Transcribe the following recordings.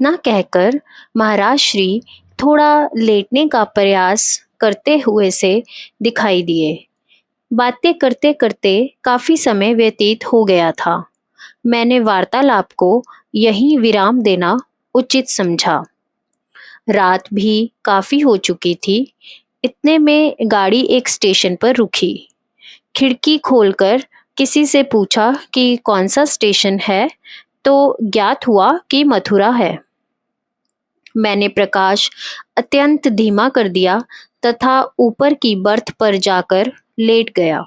इतना कहकर महाराज श्री थोड़ा लेटने का प्रयास करते हुए से दिखाई दिए। बातें करते करते काफी समय व्यतीत हो गया था। मैंने वार्तालाप को यहीं विराम देना उचित समझा। रात भी काफी हो चुकी थी। इतने में गाड़ी एक स्टेशन पर रुकी। खिड़की खोलकर किसी से पूछा कि कौन सा स्टेशन है, तो ज्ञात हुआ कि मथुरा है। मैंने प्रकाश अत्यंत धीमा कर दिया तथा ऊपर की बर्थ पर जाकर लेट गया।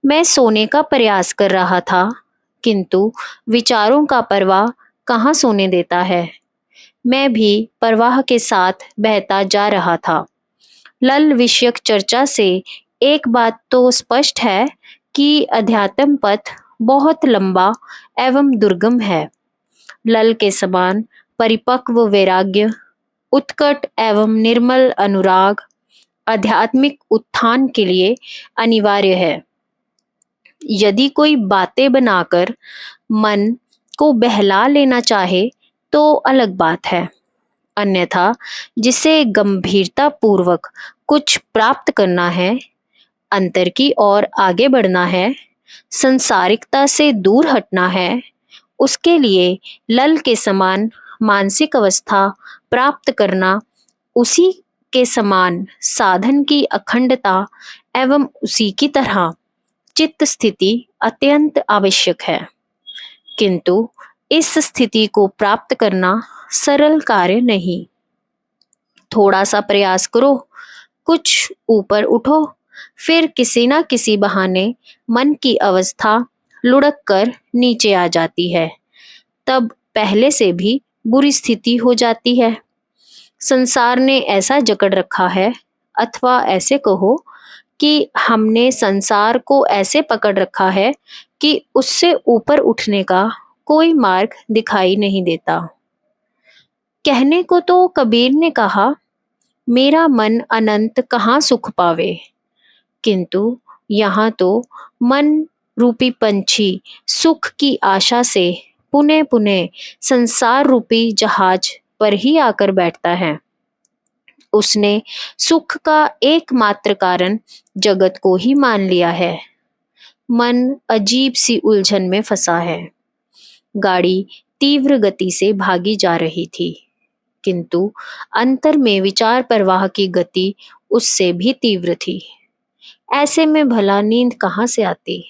मैं सोने का प्रयास कर रहा था, किंतु विचारों का प्रवाह कहाँ सोने देता है। मैं भी प्रवाह के साथ बहता जा रहा था। लल विषयक चर्चा से एक बात तो स्पष्ट है कि अध्यात्म पथ बहुत लंबा एवं दुर्गम है। लल के समान परिपक्व वैराग्य, उत्कट एवं निर्मल अनुराग आध्यात्मिक उत्थान के लिए अनिवार्य है। यदि कोई बातें बनाकर मन को बहला लेना चाहे तो अलग बात है, अन्यथा जिसे गंभीरता पूर्वक कुछ प्राप्त करना है, अंतर की ओर आगे बढ़ना है, संसारिकता से दूर हटना है, उसके लिए लल के समान मानसिक अवस्था प्राप्त करना, उसी के समान साधन की अखंडता एवं उसी की तरह चित्त स्थिति अत्यंत आवश्यक है। किंतु इस स्थिति को प्राप्त करना सरल कार्य नहीं। थोड़ा सा प्रयास करो, कुछ ऊपर उठो, फिर किसी ना किसी बहाने मन की अवस्था लुढ़क कर नीचे आ जाती है। तब पहले से भी बुरी स्थिति हो जाती है। संसार ने ऐसा जकड़ रखा है, अथवा ऐसे कहो कि हमने संसार को ऐसे पकड़ रखा है कि उससे ऊपर उठने का कोई मार्ग दिखाई नहीं देता। कहने को तो कबीर ने कहा, मेरा मन अनंत कहाँ सुख पावे, किंतु यहाँ तो मन रूपी पंछी सुख की आशा से पुनः पुनः संसार रूपी जहाज पर ही आकर बैठता है। उसने सुख का एकमात्र कारण जगत को ही मान लिया है। मन अजीब सी उलझन में फंसा है। गाड़ी तीव्र गति से भागी जा रही थी, किंतु अंतर में विचार प्रवाह की गति उससे भी तीव्र थी। ऐसे में भला नींद कहाँ से आती।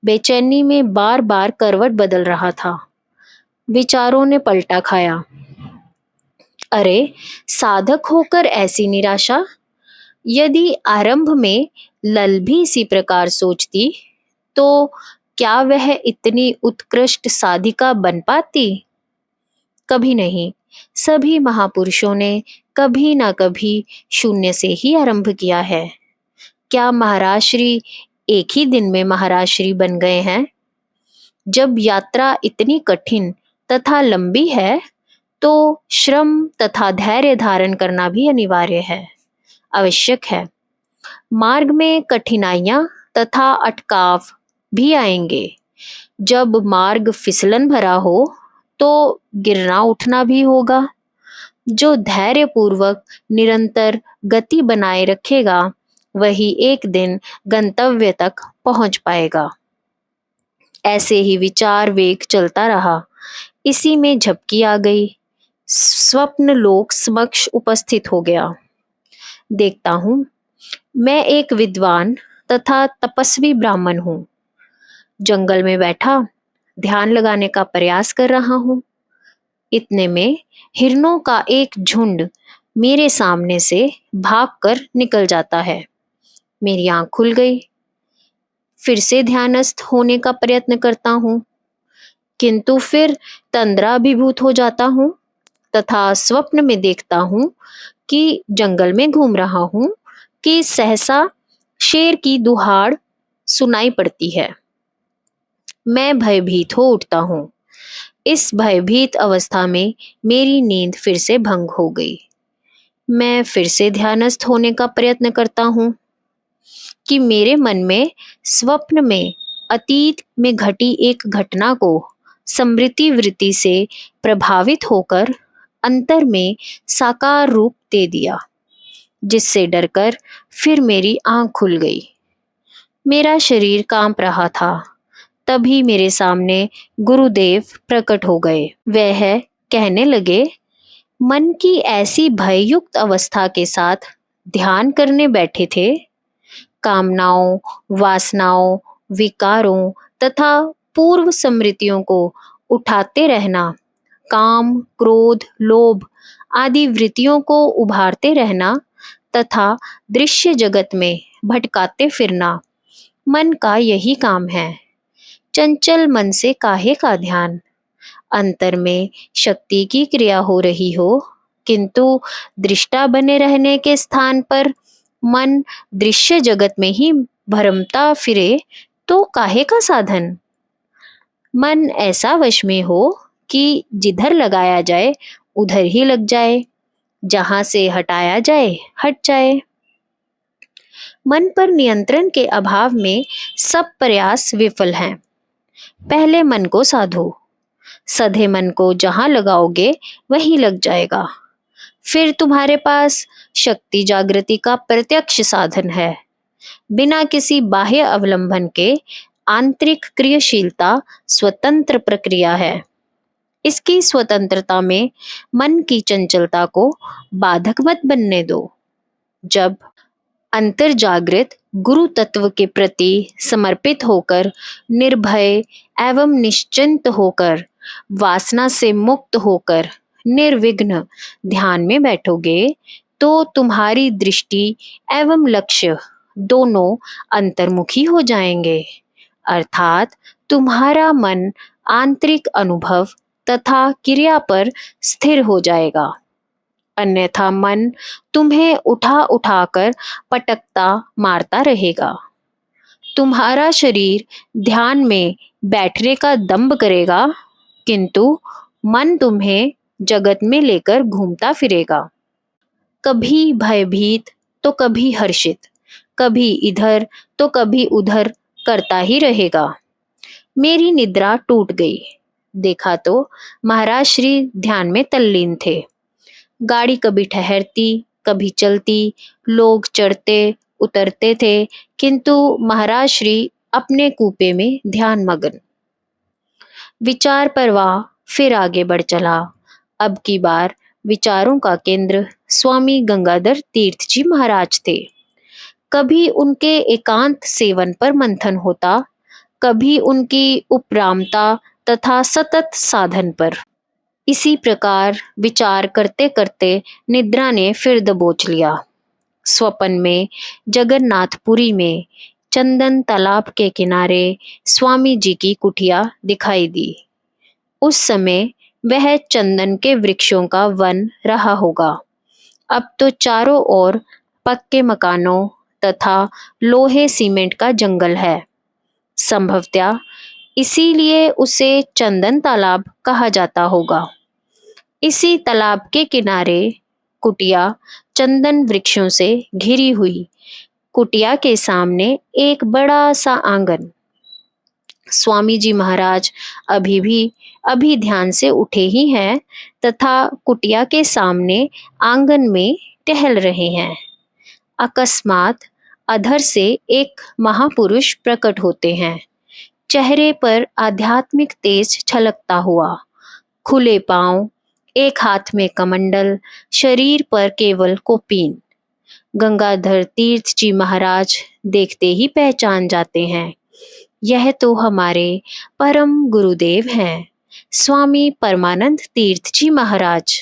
बेचैनी में बार बार करवट बदल रहा था। विचारों ने पलटा खाया। अरे, साधक होकर ऐसी निराशा। यदि आरंभ में लल भी इसी प्रकार सोचती तो क्या वह इतनी उत्कृष्ट साधिका बन पाती? कभी नहीं। सभी महापुरुषों ने कभी ना कभी शून्य से ही आरंभ किया है। क्या महाराज श्री एक ही दिन में महाराज श्री बन गए हैं? जब यात्रा इतनी कठिन तथा लंबी है तो श्रम तथा धैर्य धारण करना भी अनिवार्य है, आवश्यक है। मार्ग में कठिनाइयां तथा अटकाव भी आएंगे। जब मार्ग फिसलन भरा हो तो गिरना उठना भी होगा। जो धैर्य पूर्वक निरंतर गति बनाए रखेगा वही एक दिन गंतव्य तक पहुंच पाएगा। ऐसे ही विचार वेग चलता रहा। इसी में झपकी आ गई। स्वप्न लोक समक्ष उपस्थित हो गया। देखता हूँ, मैं एक विद्वान तथा तपस्वी ब्राह्मण हूँ। जंगल में बैठा ध्यान लगाने का प्रयास कर रहा हूँ। इतने में हिरणों का एक झुंड मेरे सामने से भागकर निकल जाता है। मेरी आंख खुल गई। फिर से ध्यानस्थ होने का प्रयत्न करता हूँ, किंतु फिर तंद्राभिभूत हो जाता हूँ तथा स्वप्न में देखता हूँ कि जंगल में घूम रहा हूँ कि सहसा शेर की दुहाड़ सुनाई पड़ती है। मैं भयभीत हो उठता हूँ। इस भयभीत अवस्था में मेरी नींद फिर से भंग हो गई। मैं फिर से ध्यानस्थ होने का प्रयत्न करता हूँ कि मेरे मन में स्वप्न में अतीत में घटी एक घटना को स्मृति वृत्ति से प्रभावित होकर अंतर में साकार रूप दे दिया, जिससे डरकर फिर मेरी आंख खुल गई। मेरा शरीर कांप रहा था। तभी मेरे सामने गुरुदेव प्रकट हो गए। वह कहने लगे, मन की ऐसी भययुक्त अवस्था के साथ ध्यान करने बैठे थे। कामनाओं, वासनाओं, विकारों तथा पूर्व स्मृतियों को उठाते रहना, काम, क्रोध, लोभ आदि वृत्तियों को उभारते रहना तथा दृश्य जगत में भटकाते फिरना, मन का यही काम है। चंचल मन से काहे का ध्यान। अंतर में शक्ति की क्रिया हो रही हो, किंतु दृष्टा बने रहने के स्थान पर मन दृश्य जगत में ही भरमता फिरे तो काहे का साधन। मन ऐसा वश में हो कि जिधर लगाया जाए उधर ही लग जाए, जहां से हटाया जाए हट जाए। मन पर नियंत्रण के अभाव में सब प्रयास विफल हैं। पहले मन को साधो। सधे मन को जहां लगाओगे वहीं लग जाएगा। फिर तुम्हारे पास शक्ति जागृति का प्रत्यक्ष साधन है। बिना किसी बाह्य अवलंबन के आंतरिक क्रियाशीलता स्वतंत्र प्रक्रिया है। इसकी स्वतंत्रता में मन की चंचलता को बाधक मत बनने दो। जब अंतर जागृत गुरु तत्व के प्रति समर्पित होकर, निर्भय एवं निश्चिंत होकर, वासना से मुक्त होकर निर्विघ्न ध्यान में बैठोगे तो तुम्हारी दृष्टि एवं लक्ष्य दोनों अंतर्मुखी हो जाएंगे, अर्थात तुम्हारा मन आंतरिक अनुभव तथा क्रिया पर स्थिर हो जाएगा। अन्यथा मन तुम्हें उठा उठाकर पटकता मारता रहेगा। तुम्हारा शरीर ध्यान में बैठने का दंभ करेगा, किंतु मन तुम्हें जगत में लेकर घूमता फिरेगा। कभी भयभीत तो कभी हर्षित, कभी इधर तो कभी उधर करता ही रहेगा। मेरी निद्रा टूट गई। देखा तो महाराज श्री ध्यान में तल्लीन थे। गाड़ी कभी ठहरती कभी चलती, लोग चढ़ते उतरते थे, किंतु महाराज श्री अपने कूपे में ध्यान मग्न। विचार प्रवाह फिर आगे बढ़ चला। अब की बार विचारों का केंद्र स्वामी गंगाधर तीर्थ जी महाराज थे। कभी उनके एकांत सेवन पर मंथन होता, कभी उनकी उपरामता तथा सतत साधन पर। इसी प्रकार विचार करते करते निद्रा ने फिर दबोच लिया। स्वपन में जगन्नाथपुरी में चंदन तालाब के किनारे स्वामी जी की कुटिया दिखाई दी। उस समय वह चंदन के वृक्षों का वन रहा होगा। अब तो चारों ओर पक्के मकानों तथा लोहे सीमेंट का जंगल है। संभवतः इसीलिए उसे चंदन तालाब कहा जाता होगा। इसी तालाब के किनारे कुटिया चंदन वृक्षों से घिरी हुई। कुटिया के सामने एक बड़ा सा आंगन। स्वामी जी महाराज अभी ध्यान से उठे ही हैं तथा कुटिया के सामने आंगन में टहल रहे हैं। अकस्मात अधर से एक महापुरुष प्रकट होते हैं, चेहरे पर आध्यात्मिक तेज छलकता हुआ, खुले पांव, एक हाथ में कमंडल, शरीर पर केवल कोपीन। गंगाधर तीर्थ जी महाराज देखते ही पहचान जाते हैं, यह तो हमारे परम गुरुदेव हैं, स्वामी परमानंद तीर्थ जी महाराज।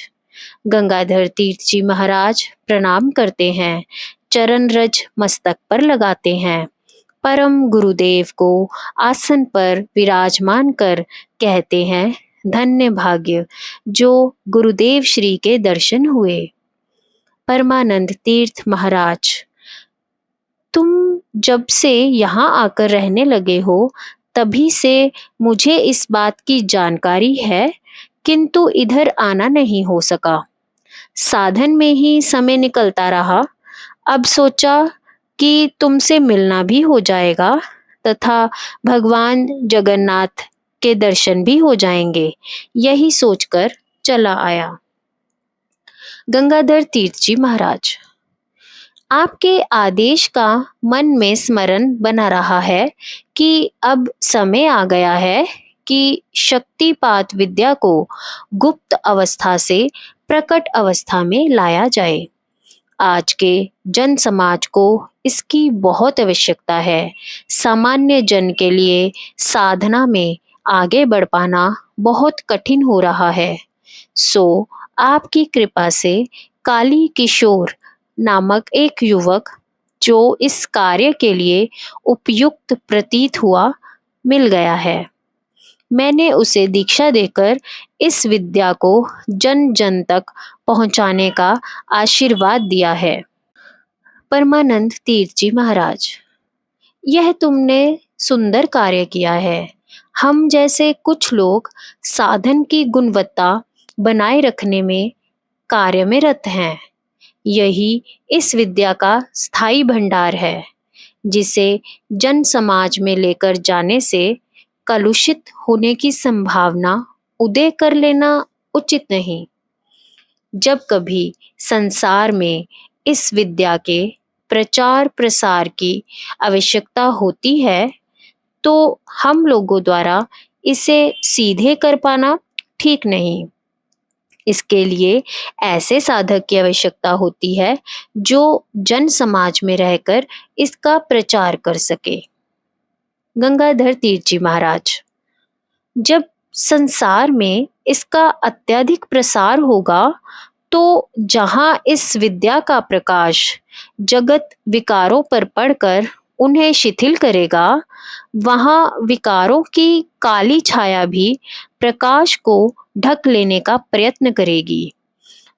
गंगाधर तीर्थ जी महाराज प्रणाम करते हैं, चरण रज मस्तक पर लगाते हैं। परम गुरुदेव को आसन पर विराजमान कर कहते हैं, धन्य भाग्य जो गुरुदेव श्री के दर्शन हुए। परमानंद तीर्थ महाराज, तुम जब से यहाँ आकर रहने लगे हो तभी से मुझे इस बात की जानकारी है, किंतु इधर आना नहीं हो सका। साधन में ही समय निकलता रहा। अब सोचा कि तुमसे मिलना भी हो जाएगा तथा भगवान जगन्नाथ के दर्शन भी हो जाएंगे, यही सोचकर चला आया। गंगाधर तीर्थ जी महाराज, आपके आदेश का मन में स्मरण बना रहा है कि अब समय आ गया है कि शक्तिपात विद्या को गुप्त अवस्था से प्रकट अवस्था में लाया जाए। आज के जन समाज को इसकी बहुत आवश्यकता है। सामान्य जन के लिए साधना में आगे बढ़ पाना बहुत कठिन हो रहा है। सो आपकी कृपा से काली किशोर नामक एक युवक, जो इस कार्य के लिए उपयुक्त प्रतीत हुआ, मिल गया है। मैंने उसे दीक्षा देकर इस विद्या को जन जन तक पहुंचाने का आशीर्वाद दिया है। परमानंद तीर्थ जी महाराज, यह तुमने सुंदर कार्य किया है। हम जैसे कुछ लोग साधन की गुणवत्ता बनाए रखने में कार्य में रत हैं। यही इस विद्या का स्थायी भंडार है, जिसे जन समाज में लेकर जाने से कलुषित होने की संभावना उदय कर लेना उचित नहीं। जब कभी संसार में इस विद्या के प्रचार प्रसार की आवश्यकता होती है, तो हम लोगों द्वारा इसे सीधे कर पाना ठीक नहीं। इसके लिए ऐसे साधक की आवश्यकता होती है जो जन समाज में रहकर इसका प्रचार कर सके। गंगाधर तीर्थ जी महाराज, जब संसार में इसका अत्यधिक प्रसार होगा, तो जहाँ इस विद्या का प्रकाश जगत विकारों पर पड़कर उन्हें शिथिल करेगा, वहाँ विकारों की काली छाया भी प्रकाश को ढक लेने का प्रयत्न करेगी।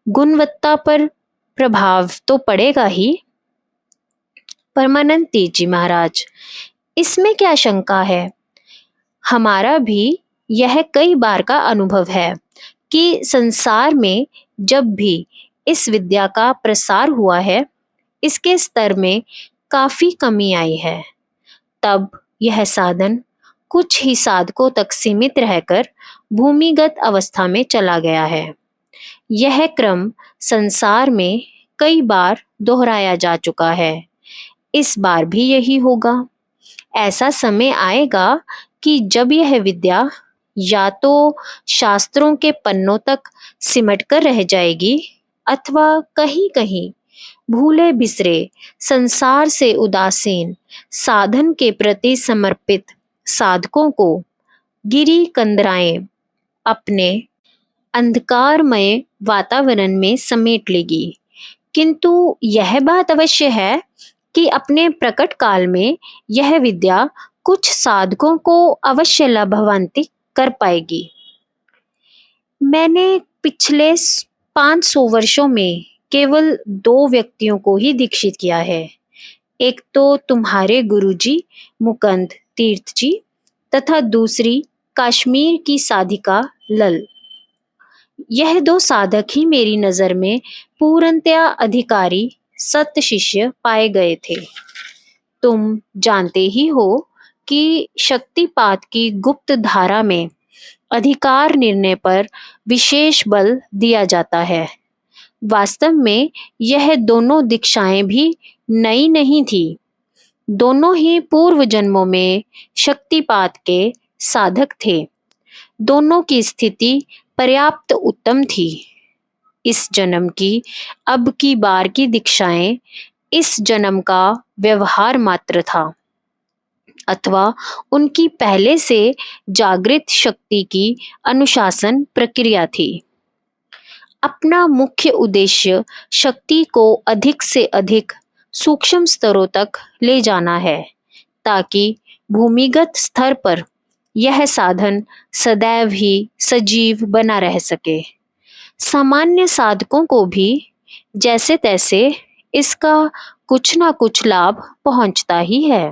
गुणवत्ता पर प्रभाव तो पड़ेगा ही। परमानंद तीर्थ जी महाराज, इसमें क्या शंका है? हमारा भी यह कई बार का अनुभव है कि संसार में जब भी इस विद्या का प्रसार हुआ है, इसके स्तर में काफी कमी आई है। तब यह साधन कुछ ही साधकों तक सीमित रहकर भूमिगत अवस्था में चला गया है। यह क्रम संसार में कई बार दोहराया जा चुका है। इस बार भी यही होगा। ऐसा समय आएगा कि जब यह विद्या या तो शास्त्रों के पन्नों तक सिमट कर रह जाएगी, अथवा कहीं कहीं भूले बिसरे संसार से उदासीन साधन के प्रति समर्पित साधकों को गिरी कंदराएं अपने अंधकारमय वातावरण में समेट लेगी। किंतु यह बात अवश्य है कि अपने प्रकट काल में यह विद्या कुछ साधकों को अवश्य लाभान्वित कर पाएगी। मैंने पिछले 500 वर्षों में केवल 2 व्यक्तियों को ही दीक्षित किया है। एक तो तुम्हारे गुरुजी मुकुंद तीर्थ जी, तथा दूसरी कश्मीर की साधिका लल। यह 2 साधक ही मेरी नजर में पूर्णतया अधिकारी सत शिष्य पाए गए थे। तुम जानते ही हो कि शक्तिपात की गुप्त धारा में अधिकार निर्णय पर विशेष बल दिया जाता है। वास्तव में यह दोनों दीक्षाएं भी नई नहीं थी। दोनों ही पूर्व जन्मों में शक्तिपात के साधक थे। दोनों की स्थिति पर्याप्त उत्तम थी। इस जन्म की अब की बार की दीक्षाएं इस जन्म का व्यवहार मात्र था, अथवा उनकी पहले से जागृत शक्ति की अनुशासन प्रक्रिया थी। अपना मुख्य उद्देश्य शक्ति को अधिक से अधिक सूक्ष्म स्तरों तक ले जाना है, ताकि भूमिगत स्तर पर यह साधन सदैव ही सजीव बना रह सके। सामान्य साधकों को भी जैसे तैसे इसका कुछ ना कुछ लाभ पहुंचता ही है।